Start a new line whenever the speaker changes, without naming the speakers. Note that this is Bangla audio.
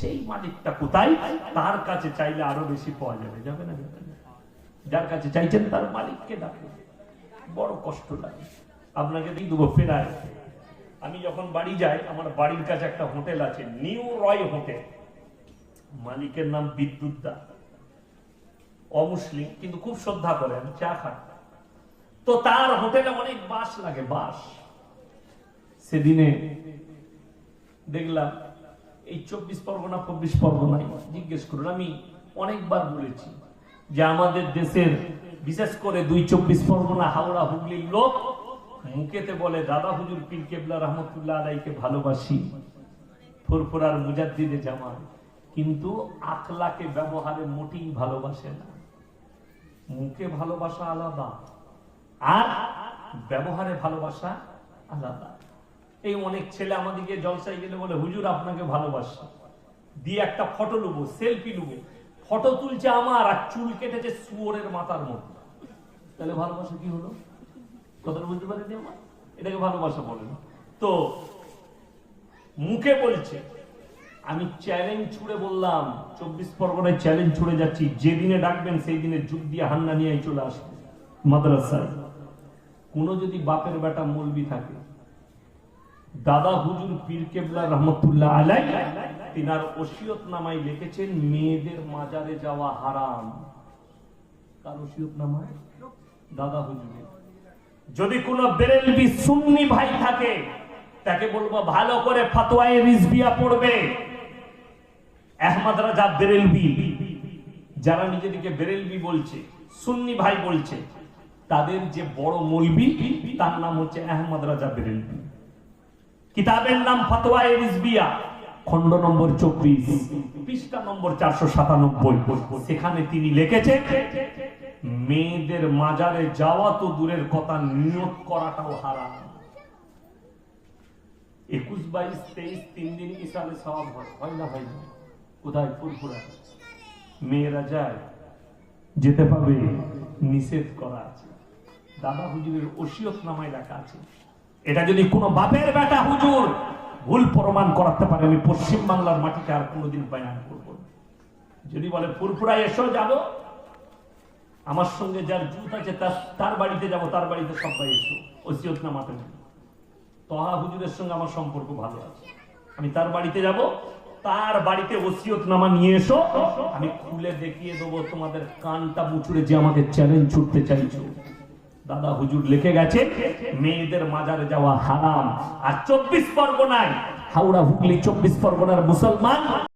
সেই মালিকটা কোথায়? তার কাছে চাইলে আরো বেশি পাওয়া যাবে। যাবে না? যাবে না। যার কাছে চাইছেন তার মালিককে ডাকে। বড় কষ্ট লাগে। আপনাকে দিয়ে দেবো ফেরায়। আমি যখন বাড়ি যাই, আমার বাড়ির কাছে একটা হোটেল আছে, নিউ রয় হোটেল। মালিকের নাম বিদ্যুৎ দা, অমুসলিম, কিন্তু খুব শ্রদ্ধা করেন, চা খান। তো তার হোটেলে অনেক বাস লাগে, বাস। সেদিনে দেখলাম এই 24 পরগনা 25 পরগনায়, জিজ্ঞেস করুন, আমি অনেকবার বলেছি যে আমাদের দেশের বিশেষ করে 2-24 পরগনা হাওড়া হুগলির লোক মুখেতে বলে দাদা হুজুর পীর কেবলা রহমতুল্লাহ আলাইকে ভালোবাসি, ফুরফুরার মুজাদ্দিদে জামান, কিন্তু আখলাকে ব্যবহারে মোটেই ভালোবাসে না। মুখে ভালোবাসা আলাদা আর ব্যবহারে ভালোবাসা আলাদা। এই অনেক ছেলে আমাদেরকে জলসায় গেলে বলে হুজুর আপনাকে ভালোবাসি, দিয়ে একটা ফটো নেবো, সেলফি নেবো, ফটো তুলছে আমার আর চুল কেটেছে শুয়োরের মাথার মতো। তাহলে ভালোবাসা কি হলো? কথাটা বুঝতে পারেনি আমার? এটাকে ভালোবাসা বলে না তো। মুখে বলছে, আমি চ্যালেঞ্জ ছুড়ে বললাম 24 পরগনায় চ্যালেঞ্জ ছুড়ে যাচ্ছি, যেদিনে ডাকবেন সেই দিনে যুগ দিয়ে হান্না নিয়ে চলে আসবে মাদ্রাসায়। কোন যদি বাপের বেটা মৌলবি থাকে, দাদা হুজুর পীর কেবলা রহমতুল্লাহ আলাই তিনার ওসিয়ত নামায় লিখেছেন মেয়েদের মাজারে যাওয়া হারাম। কার ওসিয়ত নামায়? দাদা হুজুরের। যদি কোন বেরেলভি সুন্নি ভাই থাকে, তাকে বলবো ভালো করে ফতোয়ায়ে রিজভিয়া পড়বে। আহমদ রাজা বেরেলভি, যারা নিজেদেরকে বেরেলভি বলছে, সুন্নি ভাই বলছে, তাদের যে বড় মৌলবি তার নাম হচ্ছে আহমদ রাজা বেরেলভি। কিতাবের নাম ফতোয়ায়ে রিজভিয়া, খণ্ড নম্বর 24, পৃষ্ঠা নম্বর 497। সেখানে তিনি লিখেছেন মেয়েদের মাজারে যাওয়া তো দূরের কথা, নিয়ত করাটাও হারাম। 21, 22, 23 3 দিন ইসালে সওয়াব হয় না? হয় না? কোথায়? ফুরফুরা। মেয়েরা যায়, যেতে পাবে, নিষেধ করা আছে। দাদা হুজুরের ওসিয়ত নামায় লেখা আছে। এটা যদি কোনো বাপের বেটা হুজুর ভুল প্রমাণ করাতে পারে, আমি পশ্চিম বাংলার মাটিতে আর কোনোদিন বয়ান করব না। যদি বলে ফুরফুরায় এসো, যাবো, আমার সঙ্গে যার জুত আছে তার বাড়িতে যাব, তার বাড়িতে সবাই এসো, ওসিয়ত নামাতে নেই। তহা হুজুরের সঙ্গে আমার সম্পর্ক ভালো আছে, আমি তার বাড়িতে যাব, তার বাড়িতে ওসিয়ত নামা নিয়ে এসো, আমি খুলে দেখিয়ে দেবো তোমাদের কানটা মুচুড়ে যে আমাকে চ্যালেঞ্জ ছুটতে চাইছো। দাদা হুজুর লিখে গেছে মেয়েদের মাজারে যাওয়া হারাম। আর 24 পরগনায়, হাওড়া হুগলি 24 পরগনার মুসলমান